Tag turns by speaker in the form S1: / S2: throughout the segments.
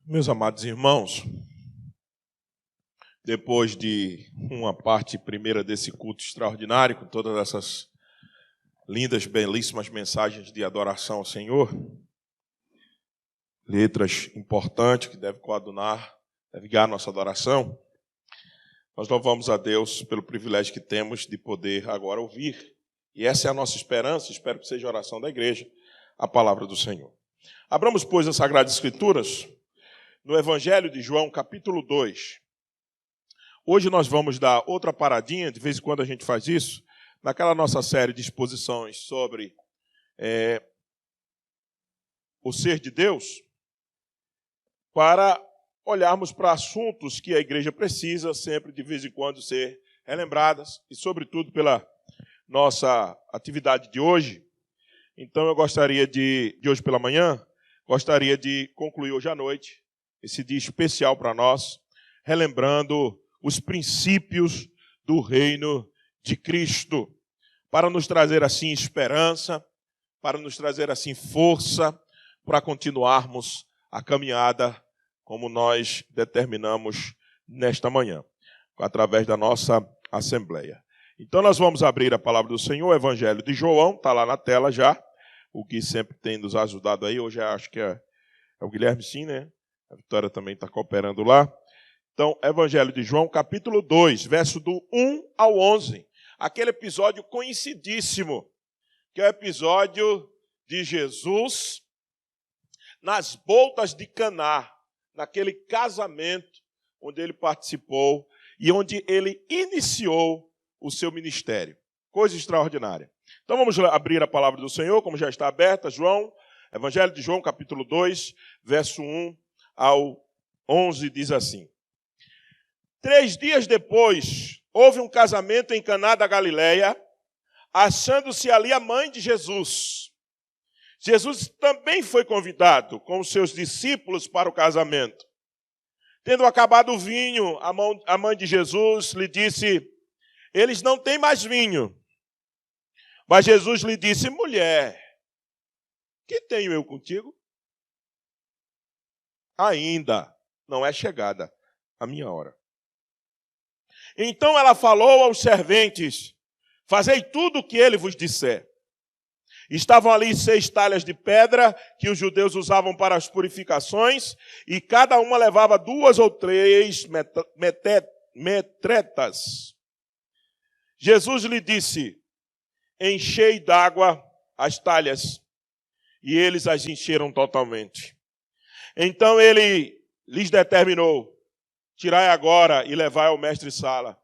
S1: Meus amados irmãos, depois de uma parte primeira desse culto extraordinário, com todas essas lindas, belíssimas mensagens de adoração ao Senhor, letras importantes que devem coadunar, devem guiar nossa adoração, nós louvamos a Deus pelo privilégio que temos de poder agora ouvir. E essa é a nossa esperança, espero que seja a oração da igreja, a palavra do Senhor. Abramos, pois, as Sagradas Escrituras no Evangelho de João, capítulo 2. Hoje nós vamos dar outra paradinha, de vez em quando a gente faz isso, naquela nossa série de exposições sobre o ser de Deus, para olharmos para assuntos que a igreja precisa sempre, de vez em quando, ser relembradas, e sobretudo pela nossa atividade de hoje. Então eu gostaria de hoje pela manhã, gostaria de concluir hoje à noite, esse dia especial para nós, relembrando os princípios do reino de Cristo, para nos trazer assim esperança, para nos trazer assim força, para continuarmos a caminhada como nós determinamos nesta manhã, através da nossa assembleia. Então nós vamos abrir a palavra do Senhor, o Evangelho de João, está lá na tela já, o que sempre tem nos ajudado aí, hoje acho que é o Guilherme sim, né? A Vitória também está cooperando lá. Então, Evangelho de João, capítulo 2, verso do 1 ao 11. Aquele episódio conhecidíssimo, que é o episódio de Jesus nas bodas de Caná, naquele casamento onde ele participou e onde ele iniciou o seu ministério. Coisa extraordinária. Então, vamos abrir a palavra do Senhor, como já está aberta, João, Evangelho de João, capítulo 2, verso 1 ao 11, diz assim: 3 dias depois, houve um casamento em Caná da Galileia, achando-se ali a mãe de Jesus. Jesus também foi convidado com os seus discípulos para o casamento. Tendo acabado o vinho, a mãe de Jesus lhe disse: eles não têm mais vinho. Mas Jesus lhe disse: mulher, que tenho eu contigo? Ainda não é chegada a minha hora. Então ela falou aos serventes: fazei tudo o que ele vos disser. Estavam ali 6 talhas de pedra que os judeus usavam para as purificações, e cada uma levava 2 ou 3 metretas. Jesus lhe disse: enchei d'água as talhas, e eles as encheram totalmente. Então ele lhes determinou: tirai agora e levai ao mestre-sala.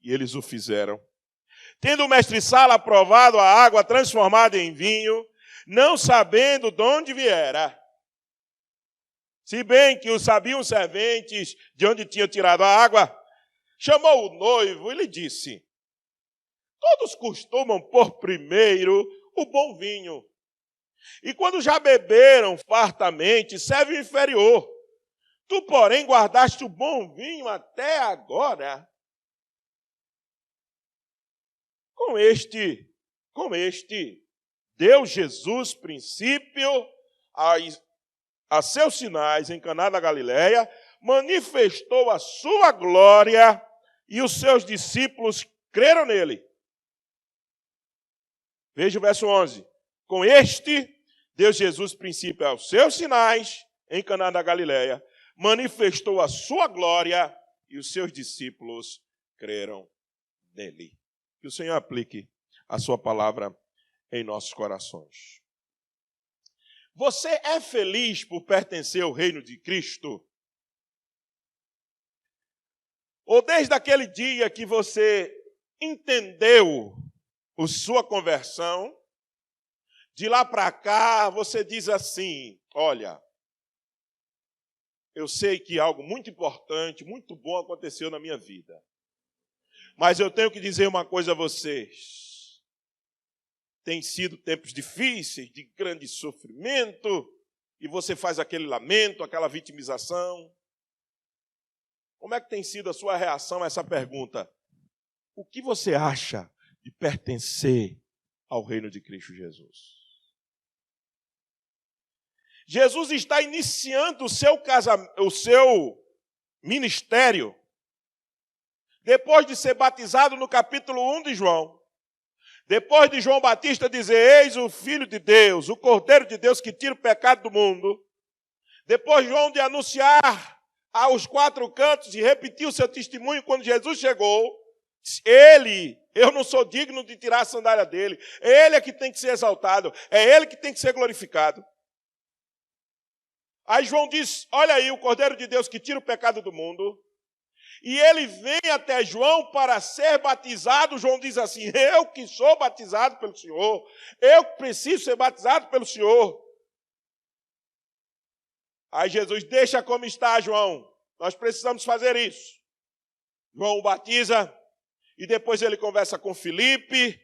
S1: E eles o fizeram. Tendo o mestre-sala provado a água transformada em vinho, não sabendo de onde viera, se bem que o sabiam os serventes de onde tinham tirado a água, chamou o noivo e lhe disse: todos costumam pôr primeiro o bom vinho, e quando já beberam fartamente, serve o inferior. Tu, porém, guardaste o bom vinho até agora. Com este, deu Jesus princípio a seus sinais em Caná da Galileia, manifestou a sua glória e os seus discípulos creram nele. Veja o verso 11. Com este, deu Jesus princípio aos seus sinais em Caná da Galileia, manifestou a sua glória e os seus discípulos creram nele. Que o Senhor aplique a sua palavra em nossos corações. Você é feliz por pertencer ao reino de Cristo? Ou desde aquele dia que você entendeu a sua conversão, de lá para cá você diz assim: olha, eu sei que algo muito importante, muito bom aconteceu na minha vida. Mas eu tenho que dizer uma coisa a vocês. Tem sido tempos difíceis, de grande sofrimento, e você faz aquele lamento, aquela vitimização. Como é que tem sido a sua reação a essa pergunta? O que você acha de pertencer ao reino de Cristo Jesus? Jesus está iniciando o seu ministério depois de ser batizado no capítulo 1 de João. Depois de João Batista dizer, eis o Filho de Deus, o Cordeiro de Deus que tira o pecado do mundo. Depois João de anunciar aos quatro cantos e repetir o seu testemunho quando Jesus chegou. Eu não sou digno de tirar a sandália dele. Ele é que tem que ser exaltado. É ele que tem que ser glorificado. Aí João diz, olha aí o Cordeiro de Deus que tira o pecado do mundo. E ele vem até João para ser batizado. João diz assim, eu que sou batizado pelo Senhor. Eu que preciso ser batizado pelo Senhor. Aí Jesus, deixa como está, João. Nós precisamos fazer isso. João o batiza. E depois ele conversa com Filipe.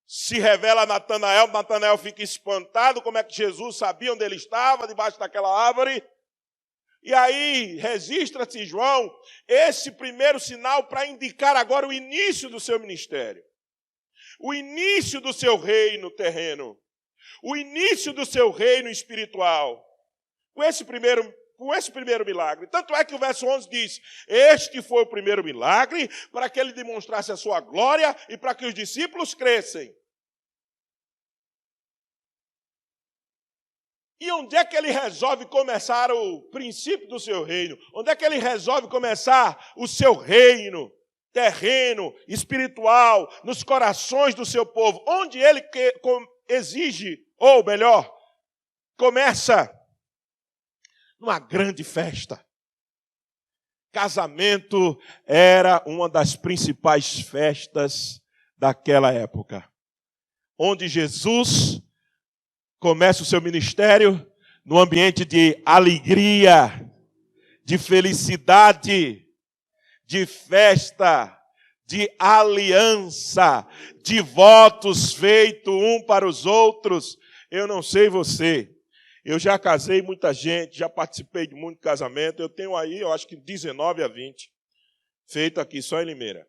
S1: Se revela a Natanael. Natanael fica espantado. Como é que Jesus sabia onde ele estava, debaixo daquela árvore. E aí, registra-se, João, esse primeiro sinal para indicar agora o início do seu ministério. O início do seu reino terreno. O início do seu reino espiritual. Com esse primeiro milagre. Tanto é que o verso 11 diz, este foi o primeiro milagre para que ele demonstrasse a sua glória e para que os discípulos crescem. E onde é que ele resolve começar o princípio do seu reino? Onde é que ele resolve começar o seu reino terreno, espiritual, nos corações do seu povo? Onde ele exige, ou melhor, começa numa grande festa. Casamento era uma das principais festas daquela época. Onde Jesus começa o seu ministério no ambiente de alegria, de felicidade, de festa, de aliança, de votos feitos um para os outros. Eu não sei você, eu já casei muita gente, já participei de muito casamento, eu tenho aí, eu acho que 19 a 20, feito aqui só em Limeira,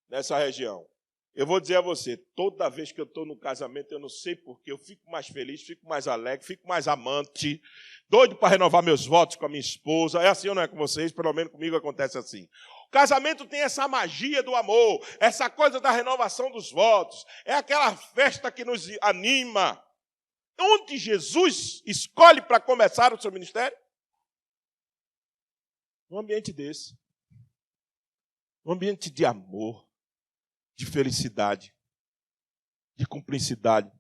S1: nessa região. Eu vou dizer a você, toda vez que eu estou no casamento, eu não sei porquê, eu fico mais feliz, fico mais alegre, fico mais amante, doido para renovar meus votos com a minha esposa. É assim ou não é com vocês? Pelo menos comigo acontece assim. O casamento tem essa magia do amor, essa coisa da renovação dos votos. É aquela festa que nos anima. Onde Jesus escolhe para começar o seu ministério? Num ambiente desse. Um ambiente de amor, de felicidade, de cumplicidade,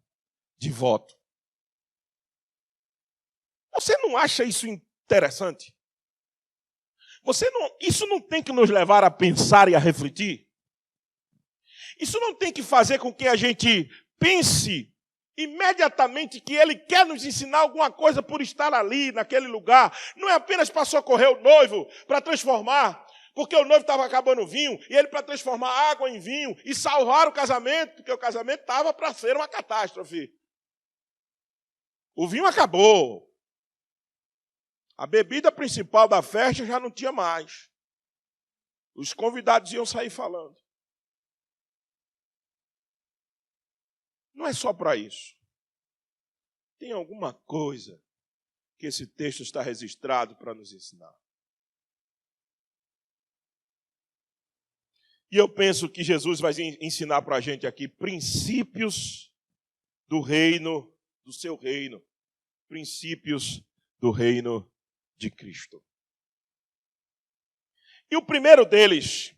S1: de voto. Você não acha isso interessante? Isso não tem que nos levar a pensar e a refletir? Isso não tem que fazer com que a gente pense imediatamente que ele quer nos ensinar alguma coisa por estar ali, naquele lugar? Não é apenas para socorrer o noivo, para transformar, porque o noivo estava acabando o vinho, e ele para transformar água em vinho e salvar o casamento, porque o casamento estava para ser uma catástrofe. O vinho acabou. A bebida principal da festa já não tinha mais. Os convidados iam sair falando. Não é só para isso. Tem alguma coisa que esse texto está registrado para nos ensinar. E eu penso que Jesus vai ensinar para a gente aqui princípios do reino, do seu reino. Princípios do reino de Cristo. E o primeiro deles,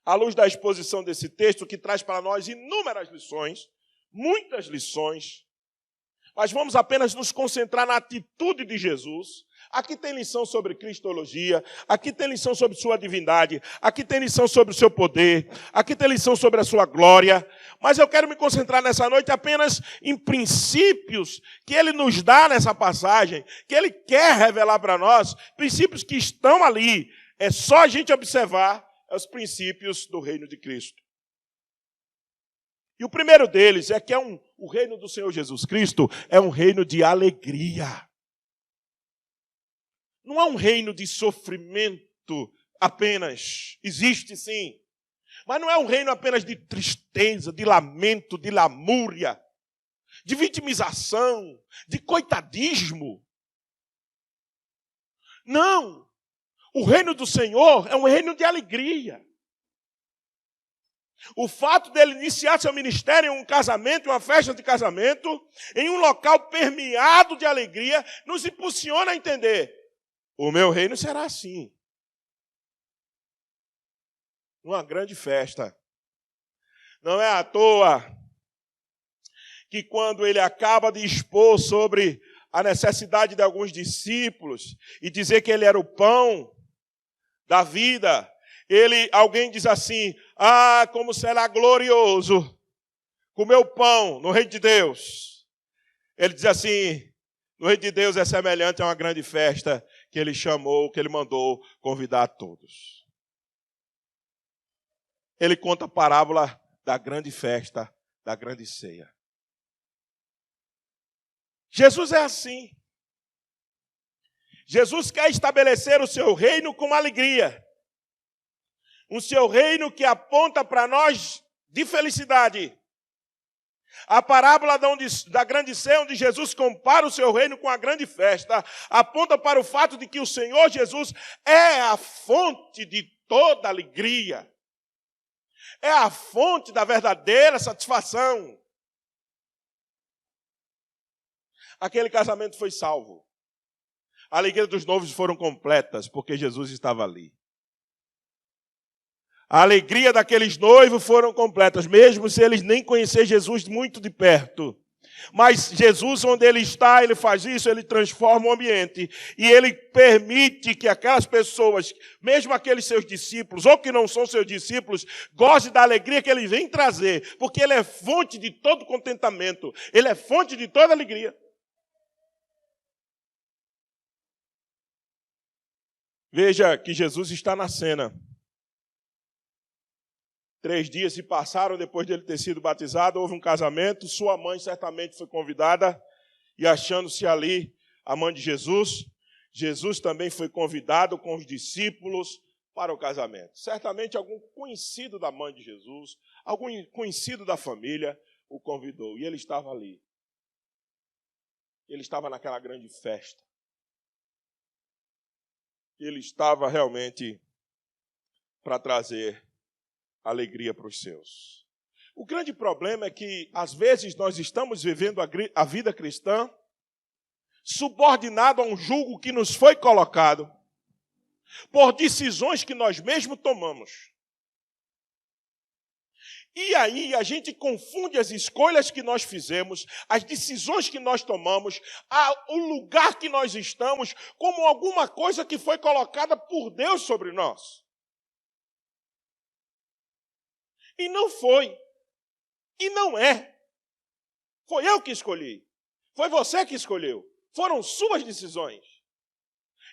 S1: à luz da exposição desse texto, que traz para nós inúmeras lições, muitas lições, mas vamos apenas nos concentrar na atitude de Jesus. Aqui tem lição sobre cristologia, aqui tem lição sobre sua divindade, aqui tem lição sobre o seu poder, aqui tem lição sobre a sua glória, mas eu quero me concentrar nessa noite apenas em princípios que ele nos dá nessa passagem, que ele quer revelar para nós, princípios que estão ali, é só a gente observar os princípios do reino de Cristo. E o primeiro deles é que o reino do Senhor Jesus Cristo é um reino de alegria. Não é um reino de sofrimento apenas. Existe sim. Mas não é um reino apenas de tristeza, de lamento, de lamúria. de vitimização, de coitadismo. Não! O reino do Senhor é um reino de alegria. O fato dele iniciar seu ministério em um casamento, em uma festa de casamento, em um local permeado de alegria, nos impulsiona a entender: o meu reino será assim. Uma grande festa. Não é à toa que quando ele acaba de expor sobre a necessidade de alguns discípulos e dizer que ele era o pão da vida, alguém diz assim: ah, como será glorioso comer o pão no reino de Deus. Ele diz assim: no reino de Deus é semelhante a uma grande festa que ele chamou, que ele mandou convidar a todos. Ele conta a parábola da grande festa, da grande ceia. Jesus é assim. Jesus quer estabelecer o seu reino com alegria. Um seu reino que aponta para nós de felicidade. A parábola da grande ceia, onde Jesus compara o seu reino com a grande festa, aponta para o fato de que o Senhor Jesus é a fonte de toda alegria. É a fonte da verdadeira satisfação. Aquele casamento foi salvo. A alegria dos noivos foram completas, porque Jesus estava ali. A alegria daqueles noivos foram completas, mesmo se eles nem conhecerem Jesus muito de perto. Mas Jesus, onde ele está, ele faz isso, ele transforma o ambiente. E ele permite que aquelas pessoas, mesmo aqueles seus discípulos, ou que não são seus discípulos, gozem da alegria que ele vem trazer. Porque ele é fonte de todo contentamento. Ele é fonte de toda alegria. Veja que Jesus está na cena. 3 dias se passaram depois de ele ter sido batizado, houve um casamento, sua mãe certamente foi convidada, e achando-se ali a mãe de Jesus, Jesus também foi convidado com os discípulos para o casamento. Certamente algum conhecido da mãe de Jesus, algum conhecido da família o convidou, e ele estava ali. Ele estava naquela grande festa. Ele estava realmente para trazer alegria para os seus. O grande problema é que, às vezes, nós estamos vivendo a vida cristã subordinado a um jugo que nos foi colocado por decisões que nós mesmos tomamos. E aí a gente confunde as escolhas que nós fizemos, as decisões que nós tomamos, o lugar que nós estamos, como alguma coisa que foi colocada por Deus sobre nós. E não foi. E não é. Foi eu que escolhi. Foi você que escolheu. Foram suas decisões.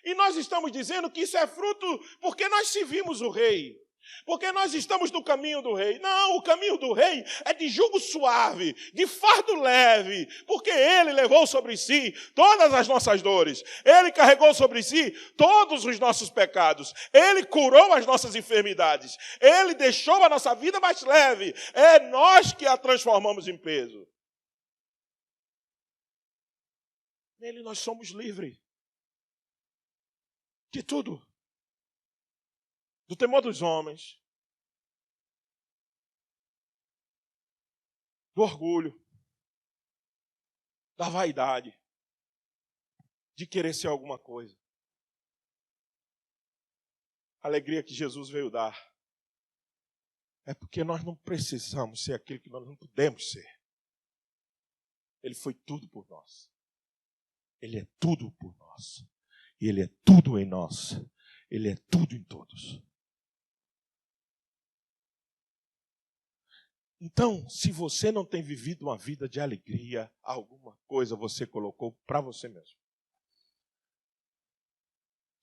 S1: E nós estamos dizendo que isso é fruto porque nós servimos o rei. Porque nós estamos no caminho do rei. Não, o caminho do rei é de jugo suave, de fardo leve, porque ele levou sobre si todas as nossas dores. Ele carregou sobre si todos os nossos pecados. Ele curou as nossas enfermidades. Ele deixou a nossa vida mais leve. É nós que a transformamos em peso. Nele nós somos livres de tudo. Do temor dos homens, do orgulho, da vaidade, de querer ser alguma coisa. A alegria que Jesus veio dar é porque nós não precisamos ser aquilo que nós não podemos ser. Ele foi tudo por nós. Ele é tudo por nós. E Ele é tudo em nós. Ele é tudo em todos. Então, se você não tem vivido uma vida de alegria, alguma coisa você colocou para você mesmo.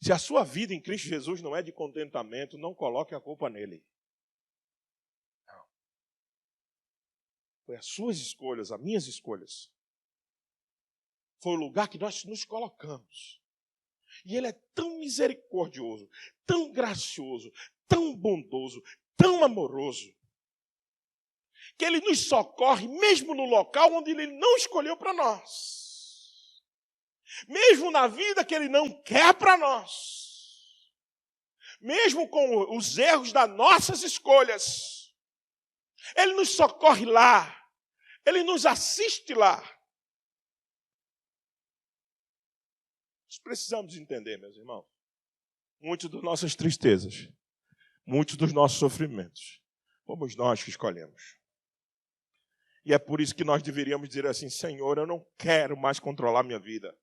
S1: Se a sua vida em Cristo Jesus não é de contentamento, não coloque a culpa nele. Não. Foi as suas escolhas, as minhas escolhas. Foi o lugar que nós nos colocamos. E Ele é tão misericordioso, tão gracioso, tão bondoso, tão amoroso, que Ele nos socorre mesmo no local onde Ele não escolheu para nós. Mesmo na vida que Ele não quer para nós. Mesmo com os erros das nossas escolhas. Ele nos socorre lá. Ele nos assiste lá. Nós precisamos entender, meus irmãos, muitas das nossas tristezas, muitos dos nossos sofrimentos, fomos nós que escolhemos. E é por isso que nós deveríamos dizer assim: Senhor, eu não quero mais controlar minha vida.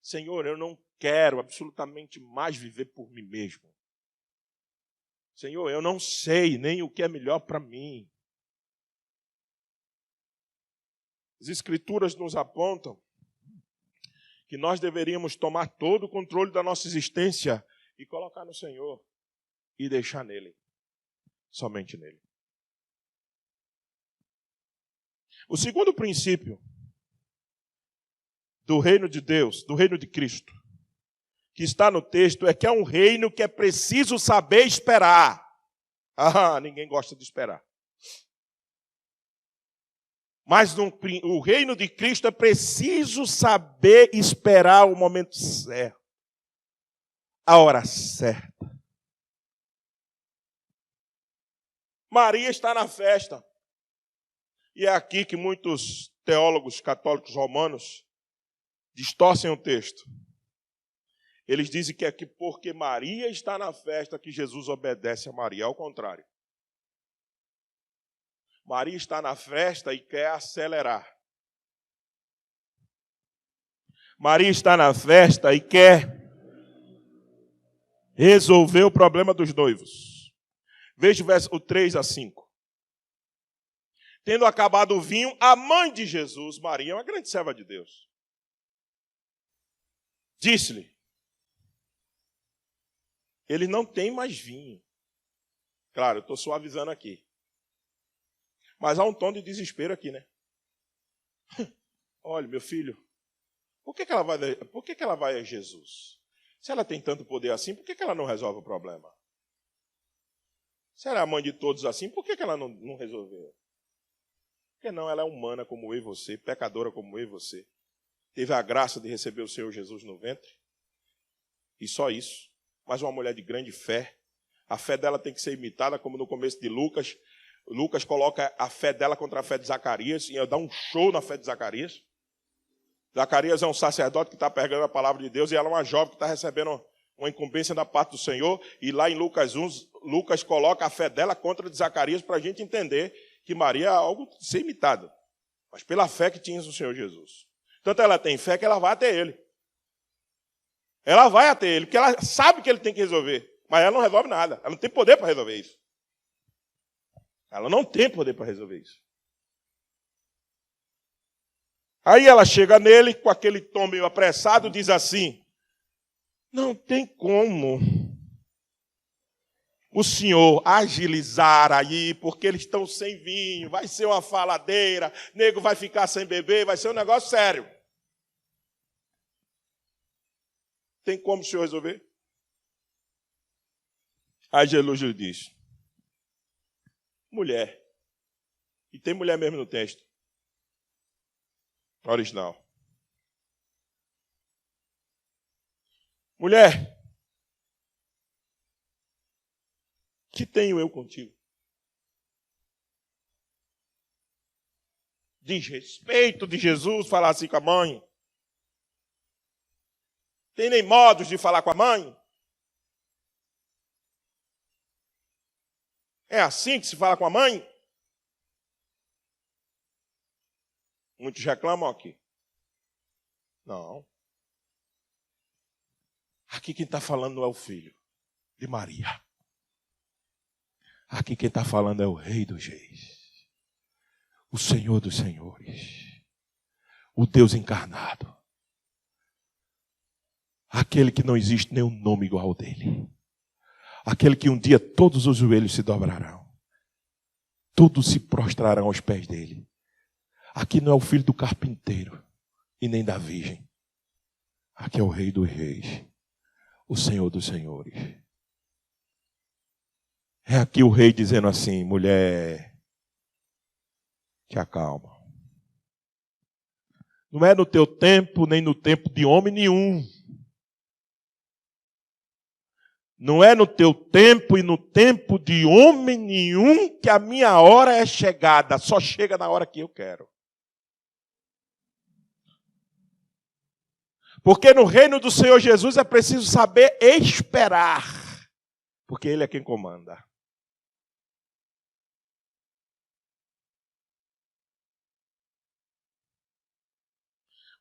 S1: Senhor, eu não quero absolutamente mais viver por mim mesmo. Senhor, eu não sei nem o que é melhor para mim. As Escrituras nos apontam que nós deveríamos tomar todo o controle da nossa existência e colocar no Senhor e deixar nele, somente nele. O segundo princípio do reino de Deus, do reino de Cristo, que está no texto, é que é um reino que é preciso saber esperar. Ninguém gosta de esperar. Mas o reino de Cristo é preciso saber esperar o momento certo, a hora certa. Maria está na festa. E é aqui que muitos teólogos católicos romanos distorcem o texto. Eles dizem que é que porque Maria está na festa que Jesus obedece a Maria. Ao contrário. Maria está na festa e quer acelerar. Maria está na festa e quer resolver o problema dos noivos. Veja o verso 3 a 5. Tendo acabado o vinho, a mãe de Jesus, Maria, uma grande serva de Deus, disse-lhe: ele não tem mais vinho. Claro, eu estou suavizando aqui. Mas há um tom de desespero aqui, né? Olha, meu filho, por que ela vai a Jesus? Se ela tem tanto poder assim, por que ela não resolve o problema? Se ela é a mãe de todos assim, por que ela não resolveu? Porque não, ela é humana como eu e você, pecadora como eu e você. Teve a graça de receber o Senhor Jesus no ventre. E só isso. Mas uma mulher de grande fé. A fé dela tem que ser imitada, como no começo de Lucas. Lucas coloca a fé dela contra a fé de Zacarias, e dá um show na fé de Zacarias. Zacarias é um sacerdote que está pregando a palavra de Deus, e ela é uma jovem que está recebendo uma incumbência da parte do Senhor, e lá em Lucas 1, Lucas coloca a fé dela contra a de Zacarias, para a gente entender que Maria é algo de ser imitado, mas pela fé que tinha no Senhor Jesus. Tanto ela tem fé que ela vai até ele. Ela vai até ele, porque ela sabe que ele tem que resolver, mas ela não resolve nada, ela não tem poder para resolver isso. Ela não tem poder para resolver isso. Aí ela chega nele, com aquele tom meio apressado, diz assim: não tem como o senhor agilizar aí, porque eles estão sem vinho, vai ser uma faladeira, nego vai ficar sem beber, vai ser um negócio sério. Tem como o senhor resolver? Aí Jesus lhe diz: mulher, e tem mulher mesmo no texto original. Mulher, que tenho eu contigo? Desrespeito de Jesus falar assim com a mãe? Tem nem modos de falar com a mãe? É assim que se fala com a mãe? Muitos reclamam aqui. Não. Aqui quem está falando não é o filho de Maria. Aqui quem está falando é o Rei dos Reis. O Senhor dos Senhores. O Deus encarnado. Aquele que não existe nenhum nome igual ao dele. Aquele que um dia todos os joelhos se dobrarão. Todos se prostrarão aos pés dele. Aqui não é o filho do carpinteiro e nem da virgem. Aqui é o Rei dos Reis. O Senhor dos Senhores. É aqui o rei dizendo assim: mulher, te acalma. Não é no teu tempo, nem no tempo de homem nenhum. Não é no teu tempo e no tempo de homem nenhum que a minha hora é chegada. Só chega na hora que eu quero. Porque no reino do Senhor Jesus é preciso saber esperar. Porque Ele é quem comanda.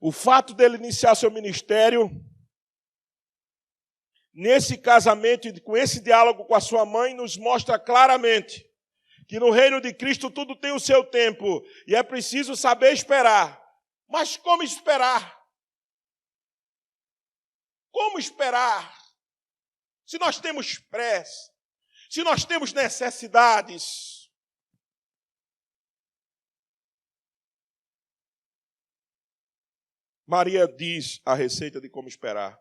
S1: O fato dele iniciar seu ministério, nesse casamento e com esse diálogo com a sua mãe, nos mostra claramente que no reino de Cristo tudo tem o seu tempo e é preciso saber esperar. Mas como esperar? Como esperar? Se nós temos pressa, se nós temos necessidades. Maria diz a receita de como esperar.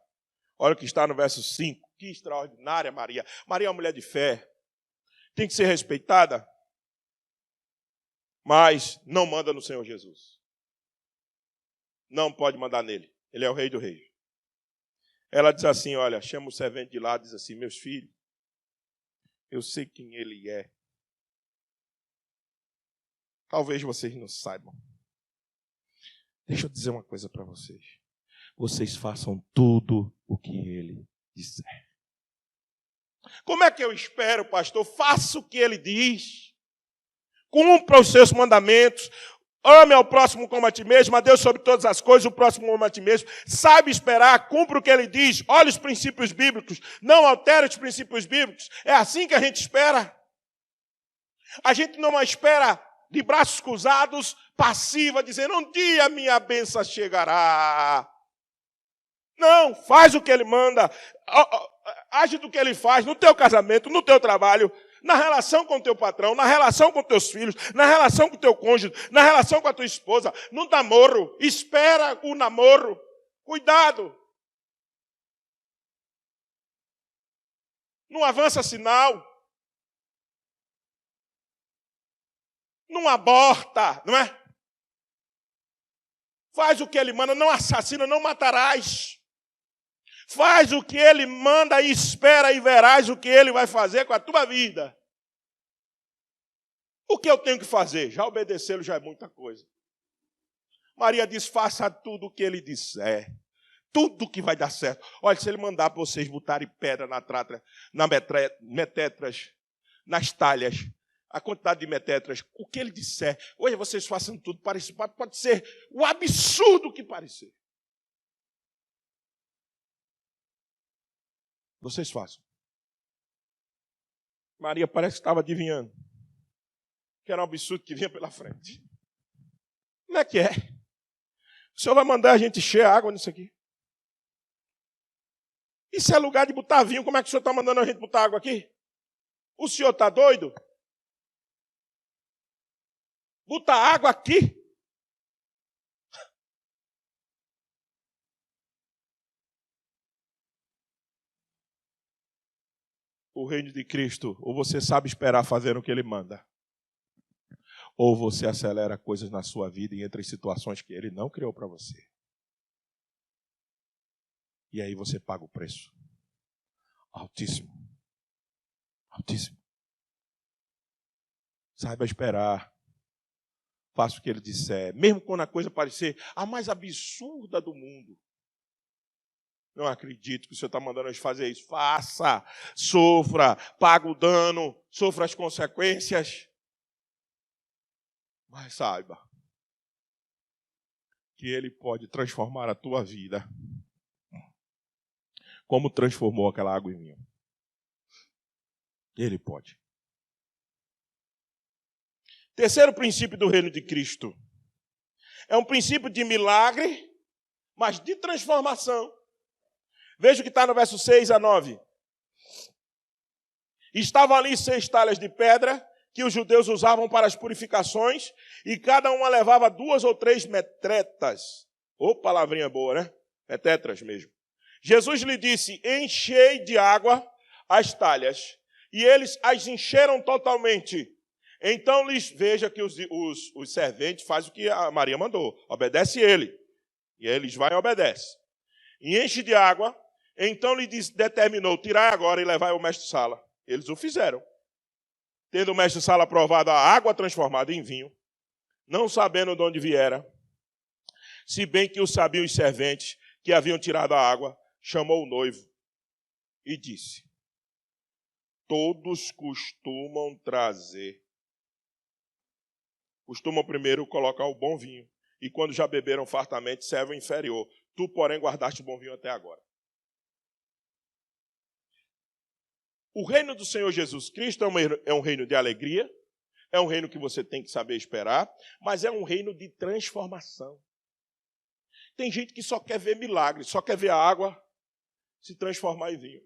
S1: Olha o que está no verso 5. Que extraordinária Maria. Maria é uma mulher de fé. Tem que ser respeitada, mas não manda no Senhor Jesus. Não pode mandar nele. Ele é o rei do rei. Ela diz assim, olha, chama o servente de lá e diz assim, meus filhos, eu sei quem ele é. Talvez vocês não saibam. Deixa eu dizer uma coisa para vocês. Vocês façam tudo o que ele disser. Como é que eu espero, pastor? Faça o que ele diz. Cumpra os seus mandamentos. Ame ao próximo como a ti mesmo. A Deus sobre todas as coisas, o próximo como a ti mesmo. Saiba esperar, cumpra o que ele diz. Olhe os princípios bíblicos. Não altere os princípios bíblicos. É assim que a gente espera. A gente não espera de braços cruzados, passiva, dizendo, um dia minha bênção chegará. Não, faz o que ele manda, age do que ele faz, no teu casamento, no teu trabalho, na relação com o teu patrão, na relação com teus filhos, na relação com o teu cônjuge, na relação com a tua esposa, no namoro, espera o namoro, cuidado. Não avança sinal. Não aborta, não é? Faz o que ele manda, não assassina, não matarás. Faz o que ele manda e espera e verás o que ele vai fazer com a tua vida. O que eu tenho que fazer? Já obedecê-lo já é muita coisa. Maria diz, faça tudo o que ele disser. Tudo que vai dar certo. Olha, se ele mandar para vocês botarem pedra na metetras, nas talhas, a quantidade de metetras, o que ele disser, hoje vocês façam tudo, pode ser o absurdo que parecer. Vocês façam. Maria parece que estava adivinhando, que era um absurdo que vinha pela frente. Como é que é? O Senhor vai mandar a gente encher a água nisso aqui? Isso é lugar de botar vinho, como é que o Senhor está mandando a gente botar água aqui? O Senhor está doido? Botar água aqui? O reino de Cristo, ou você sabe esperar fazendo o que ele manda, ou você acelera coisas na sua vida e entra em situações que ele não criou para você. E aí você paga o preço. Altíssimo. Altíssimo. Saiba esperar. Faça o que ele disser. Mesmo quando a coisa parecer a mais absurda do mundo. Não acredito que o Senhor está mandando a gente fazer isso. Faça. Sofra. Paga o dano. Sofra as consequências. Mas saiba que ele pode transformar a tua vida como transformou aquela água em vinho. Ele pode. Terceiro princípio do reino de Cristo. É um princípio de milagre, mas de transformação. Veja o que está no verso 6 a 9. Estavam ali 6 talhas de pedra, que os judeus usavam para as purificações, e cada uma levava 2 ou 3 metretas. Ô, palavrinha boa, né? Metetras mesmo. Jesus lhe disse, enchei de água as talhas, e eles as encheram totalmente. Então veja que os serventes fazem o que a Maria mandou. Obedece ele. E eles vão e obedecem. E enche de água. Então lhe determinou, tirai agora e levai ao mestre-sala. Eles o fizeram. Tendo o mestre-sala provado a água transformada em vinho, não sabendo de onde viera, se bem que o sabiam os serventes que haviam tirado a água, chamou o noivo e disse: todos costumam primeiro colocar o bom vinho, e quando já beberam fartamente, serve o inferior. Tu, porém, guardaste o bom vinho até agora. O reino do Senhor Jesus Cristo é um reino de alegria, é um reino que você tem que saber esperar, mas é um reino de transformação. Tem gente que só quer ver milagre, só quer ver a água se transformar em vinho.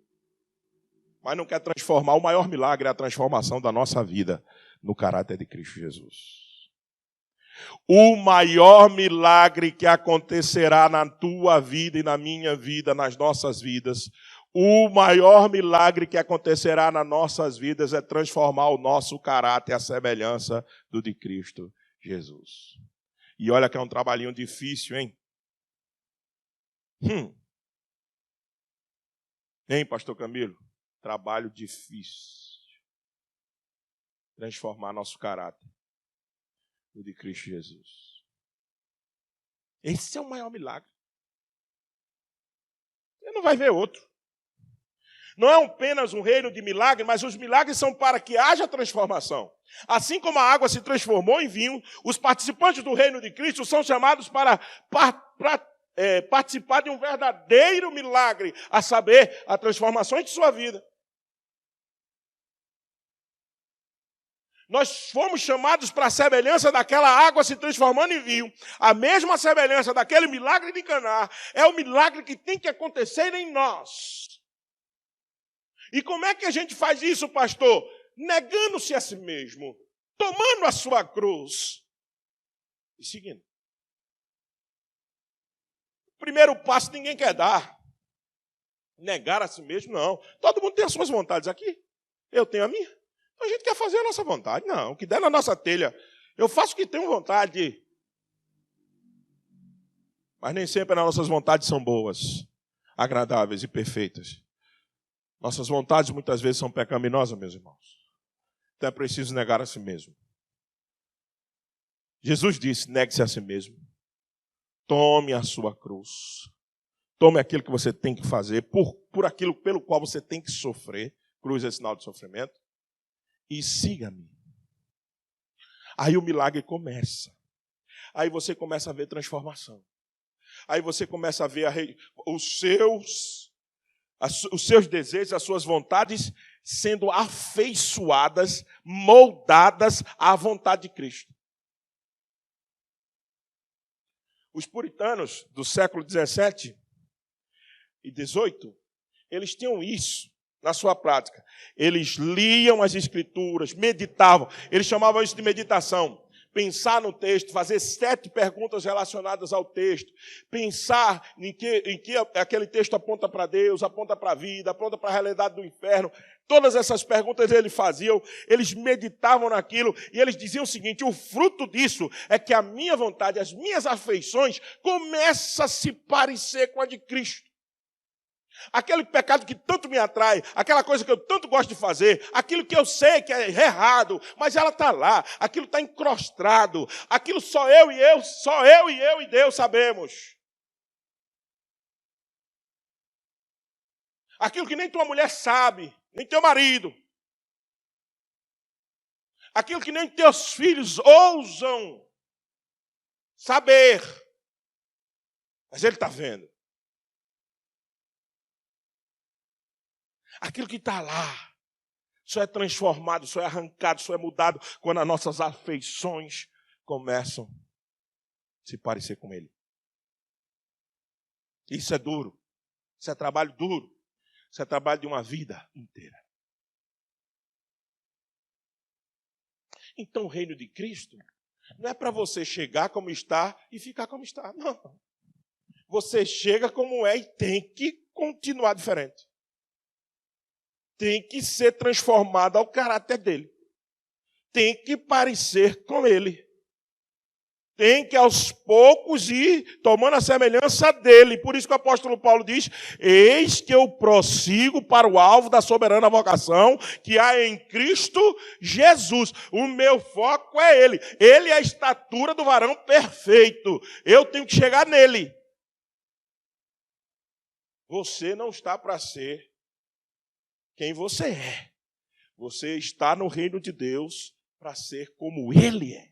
S1: Mas não quer transformar. O maior milagre é a transformação da nossa vida no caráter de Cristo Jesus. O maior milagre que acontecerá na tua vida e na minha vida, nas nossas vidas, o maior milagre que acontecerá nas nossas vidas é transformar o nosso caráter à semelhança do de Cristo Jesus. E olha que é um trabalhinho difícil, hein? Hein, pastor Camilo? Trabalho difícil. Transformar nosso caráter no de Cristo Jesus. Esse é o maior milagre. Você não vai ver outro. Não é apenas um reino de milagre, mas os milagres são para que haja transformação. Assim como a água se transformou em vinho, os participantes do reino de Cristo são chamados para participar de um verdadeiro milagre, a saber, a transformação de sua vida. Nós fomos chamados para a semelhança daquela água se transformando em vinho. A mesma semelhança daquele milagre de Caná é o milagre que tem que acontecer em nós. E como é que a gente faz isso, pastor? Negando-se a si mesmo, tomando a sua cruz e seguindo. O primeiro passo ninguém quer dar. Negar a si mesmo, não. Todo mundo tem as suas vontades aqui. Eu tenho a minha. A gente quer fazer a nossa vontade. Não, o que der na nossa telha. Eu faço o que tenho vontade. Mas nem sempre as nossas vontades são boas, agradáveis e perfeitas. Nossas vontades muitas vezes são pecaminosas, meus irmãos. Então é preciso negar a si mesmo. Jesus disse, negue-se a si mesmo. Tome a sua cruz. Tome aquilo que você tem que fazer, por aquilo pelo qual você tem que sofrer. Cruz é sinal de sofrimento. E siga-me. Aí o milagre começa. Aí você começa a ver transformação. Aí você começa a ver os seus desejos, as suas vontades sendo afeiçoadas, moldadas à vontade de Cristo. Os puritanos do século 17 e 18, eles tinham isso na sua prática. Eles liam as Escrituras, meditavam. Eles chamavam isso de meditação. Pensar no texto, fazer 7 perguntas relacionadas ao texto. Pensar em que aquele texto aponta para Deus, aponta para a vida, aponta para a realidade do inferno. Todas essas perguntas eles faziam, eles meditavam naquilo e eles diziam o seguinte, o fruto disso é que a minha vontade, as minhas afeições começam a se parecer com a de Cristo. Aquele pecado que tanto me atrai, aquela coisa que eu tanto gosto de fazer, aquilo que eu sei que é errado, mas ela está lá, aquilo está encrostado, aquilo só eu e Deus sabemos. Aquilo que nem tua mulher sabe, nem teu marido. Aquilo que nem teus filhos ousam saber. Mas ele está vendo. Aquilo que está lá, só é transformado, só é arrancado, só é mudado quando as nossas afeições começam a se parecer com ele. Isso é duro, isso é trabalho duro, isso é trabalho de uma vida inteira. Então o reino de Cristo não é para você chegar como está e ficar como está, não. Você chega como é e tem que continuar diferente. Tem que ser transformado ao caráter dele. tem que parecer com ele. Tem que, aos poucos, ir tomando a semelhança dele. Por isso que o apóstolo Paulo diz: eis que eu prossigo para o alvo da soberana vocação que há em Cristo Jesus. O meu foco é ele. Ele é a estatura do varão perfeito. Eu tenho que chegar nele. Você não está para ser quem você é. Você está no reino de Deus para ser como ele é.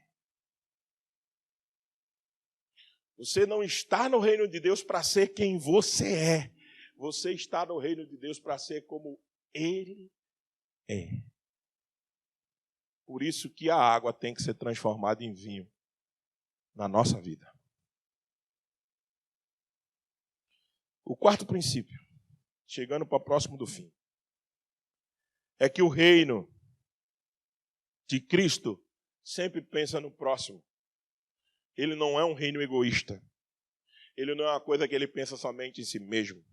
S1: Você não está no reino de Deus para ser quem você é. Você está no reino de Deus para ser como ele é. Por isso que a água tem que ser transformada em vinho na nossa vida. O quarto princípio, chegando para próximo do fim, é que o reino de Cristo sempre pensa no próximo. Ele não é um reino egoísta. Ele não é uma coisa que ele pensa somente em si mesmo.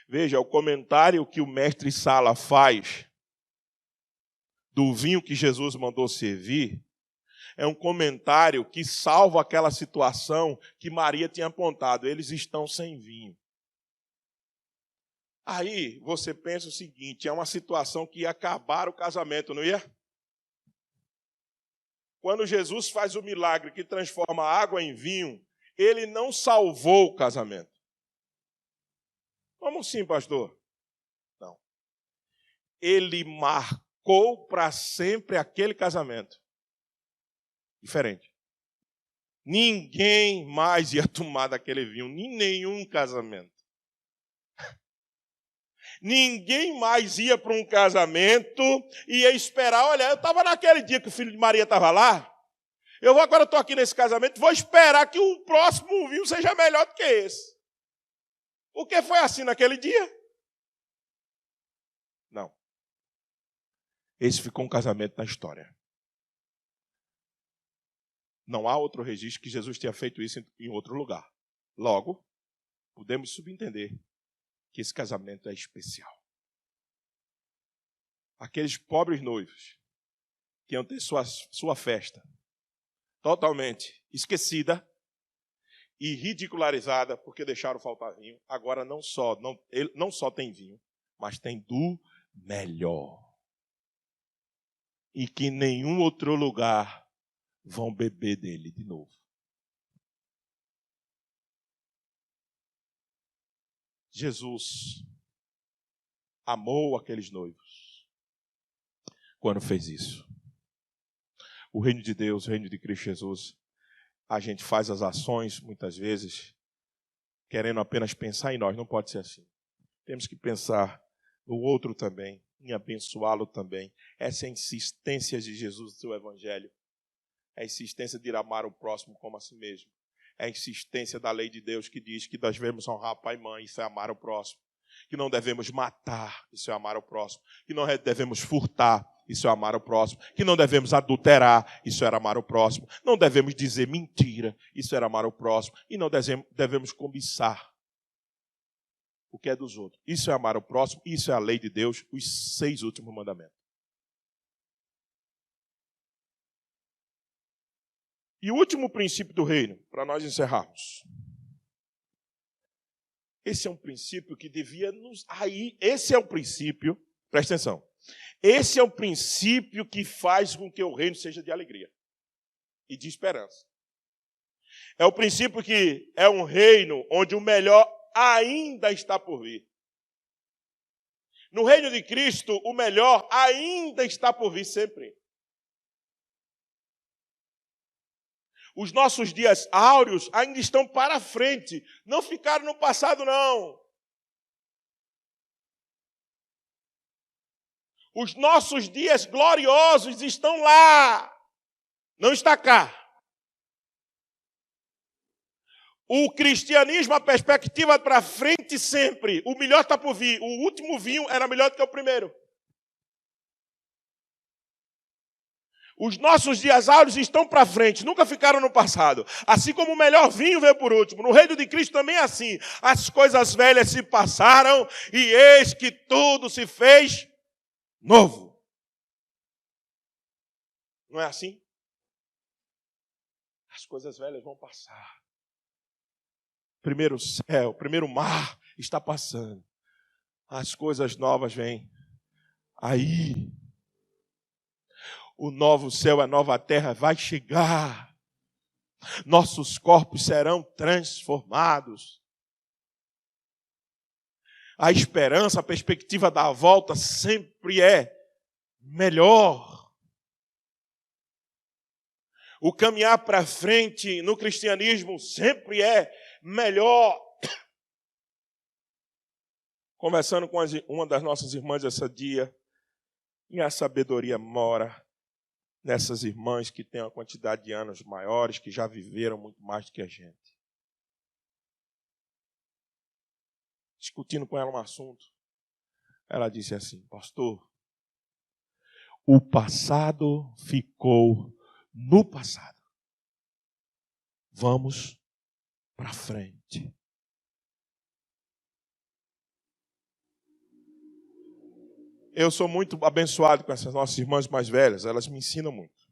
S1: Veja, o comentário que o mestre Sala faz do vinho que Jesus mandou servir é um comentário que salva aquela situação que Maria tinha apontado. Eles estão sem vinho. Aí você pensa o seguinte: é uma situação que ia acabar o casamento, não ia? Quando Jesus faz o milagre que transforma a água em vinho, ele não salvou o casamento. Como assim, pastor? Não. Ele marcou para sempre aquele casamento. Diferente. Ninguém mais ia tomar daquele vinho, nem nenhum casamento. Ninguém mais ia para um casamento e ia esperar. Olha, eu estava naquele dia que o filho de Maria estava lá. Agora estou aqui nesse casamento, vou esperar que o próximo vinho seja melhor do que esse. O que foi assim naquele dia? Não. Esse ficou um casamento na história. Não há outro registro que Jesus tenha feito isso em outro lugar. Logo, podemos subentender que esse casamento é especial. Aqueles pobres noivos que iam ter sua festa totalmente esquecida e ridicularizada porque deixaram faltar vinho, agora não só tem vinho, mas tem do melhor. E que em nenhum outro lugar vão beber dele de novo. Jesus amou aqueles noivos quando fez isso. O reino de Deus, o reino de Cristo Jesus, a gente faz as ações, muitas vezes, querendo apenas pensar em nós. Não pode ser assim. Temos que pensar no outro também, em abençoá-lo também. Essa é a insistência de Jesus no seu evangelho. É a insistência de amar o próximo como a si mesmo. É a insistência da lei de Deus que diz que nós devemos honrar pai e mãe, isso é amar o próximo. Que não devemos matar, isso é amar o próximo. Que não devemos furtar, isso é amar o próximo. Que não devemos adulterar, isso era amar o próximo. Não devemos dizer mentira, isso era amar o próximo. E não devemos cobiçar o que é dos outros. Isso é amar o próximo, isso é a lei de Deus, os 6 últimos mandamentos. E o último princípio do reino, para nós encerrarmos. Esse é um princípio que devia nos... Esse é o princípio, presta atenção. Esse é o princípio que faz com que o reino seja de alegria e de esperança. É o princípio que é um reino onde o melhor ainda está por vir. No reino de Cristo, o melhor ainda está por vir sempre. Os nossos dias áureos ainda estão para frente. Não ficaram no passado, não. Os nossos dias gloriosos estão lá. Não está cá. O cristianismo, a perspectiva para frente sempre. O melhor está por vir. O último vinho era melhor do que o primeiro. Os nossos dias áureos estão para frente, nunca ficaram no passado. Assim como o melhor vinho veio por último. No reino de Cristo também é assim. As coisas velhas se passaram e eis que tudo se fez novo. Não é assim? As coisas velhas vão passar. Primeiro céu, primeiro mar está passando. As coisas novas vêm. Aí, o novo céu, a nova terra vai chegar. Nossos corpos serão transformados. A esperança, a perspectiva da volta sempre é melhor. O caminhar para frente no cristianismo sempre é melhor. Conversando com uma das nossas irmãs esse dia, e a sabedoria mora nessas irmãs que têm uma quantidade de anos maiores, que já viveram muito mais do que a gente. Discutindo com ela um assunto, ela disse assim: pastor, o passado ficou no passado. Vamos para frente. Eu sou muito abençoado com essas nossas irmãs mais velhas, elas me ensinam muito.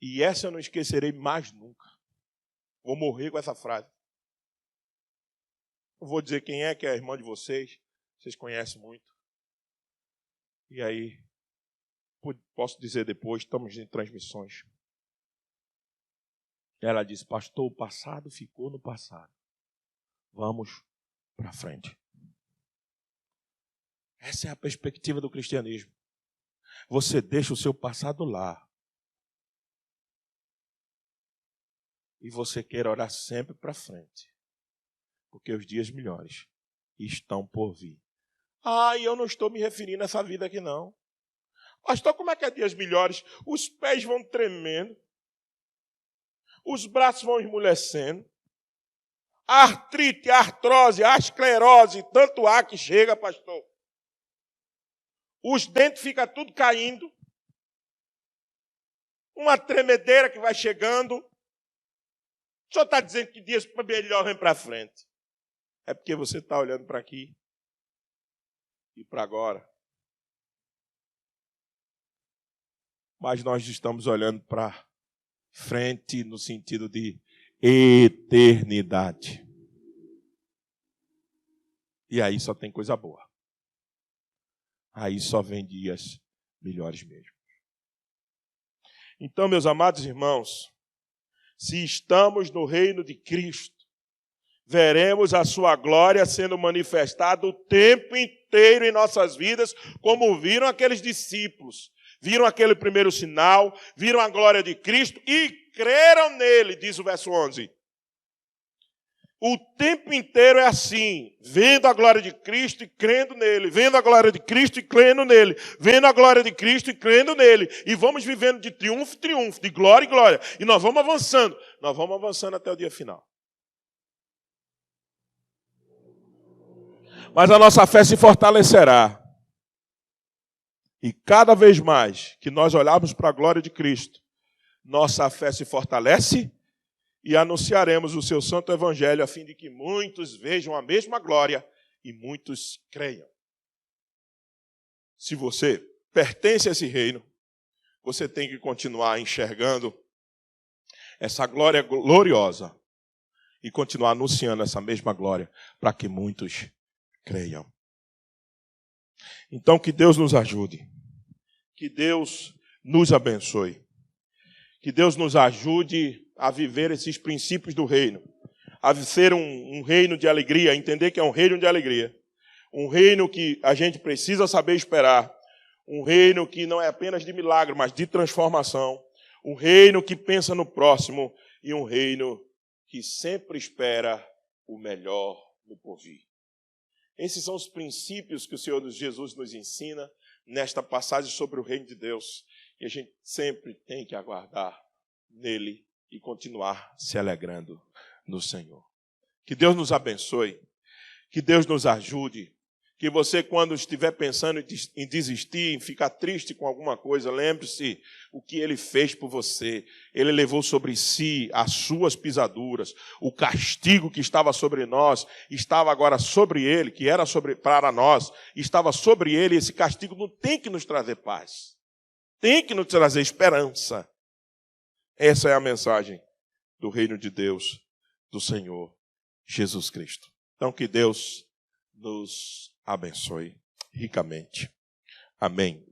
S1: E essa eu não esquecerei mais nunca. Vou morrer com essa frase. Eu vou dizer quem é que é a irmã de vocês conhecem muito. E aí, posso dizer depois, estamos em transmissões. Ela disse: pastor, o passado ficou no passado. Vamos para frente. Essa é a perspectiva do cristianismo. Você deixa o seu passado lá. E você quer olhar sempre para frente. Porque os dias melhores estão por vir. E eu não estou me referindo a essa vida aqui, não. Pastor, como é que é dias melhores? Os pés vão tremendo. Os braços vão esmorecendo. A artrite, a artrose, a esclerose, tanto há que chega, pastor. Os dentes ficam tudo caindo. Uma tremedeira que vai chegando. O senhor está dizendo que dias melhor vem para frente. É porque você está olhando para aqui e para agora. Mas nós estamos olhando para frente no sentido de eternidade. E aí só tem coisa boa. Aí só vem dias melhores mesmo. Então, meus amados irmãos, se estamos no reino de Cristo, veremos a sua glória sendo manifestada o tempo inteiro em nossas vidas, como viram aqueles discípulos. Viram aquele primeiro sinal, viram a glória de Cristo e creram nele, diz o verso 11. O tempo inteiro é assim, vendo a glória de Cristo e crendo nele, vendo a glória de Cristo e crendo nele, vendo a glória de Cristo e crendo nele. E vamos vivendo de triunfo em triunfo, de glória em glória. E nós vamos avançando até o dia final. Mas a nossa fé se fortalecerá. E cada vez mais que nós olharmos para a glória de Cristo, nossa fé se fortalece e anunciaremos o seu santo evangelho a fim de que muitos vejam a mesma glória e muitos creiam. Se você pertence a esse reino, você tem que continuar enxergando essa glória gloriosa e continuar anunciando essa mesma glória para que muitos creiam. Então, que Deus nos ajude, que Deus nos abençoe, que Deus nos ajude a viver esses princípios do reino, a ser um reino de alegria, entender que é um reino de alegria, um reino que a gente precisa saber esperar, um reino que não é apenas de milagre, mas de transformação, um reino que pensa no próximo e um reino que sempre espera o melhor no porvir. Esses são os princípios que o Senhor Jesus nos ensina nesta passagem sobre o reino de Deus. E a gente sempre tem que aguardar nele e continuar se alegrando no Senhor. Que Deus nos abençoe, que Deus nos ajude, que você, quando estiver pensando em desistir, em ficar triste com alguma coisa, lembre-se o que Ele fez por você. Ele levou sobre si as suas pisaduras. O castigo que estava sobre nós, estava agora sobre Ele, que era para nós, estava sobre Ele. Esse castigo não tem que nos trazer paz. tem que nos trazer esperança. Essa é a mensagem do reino de Deus, do Senhor Jesus Cristo. Então, que Deus nos abençoe ricamente. Amém.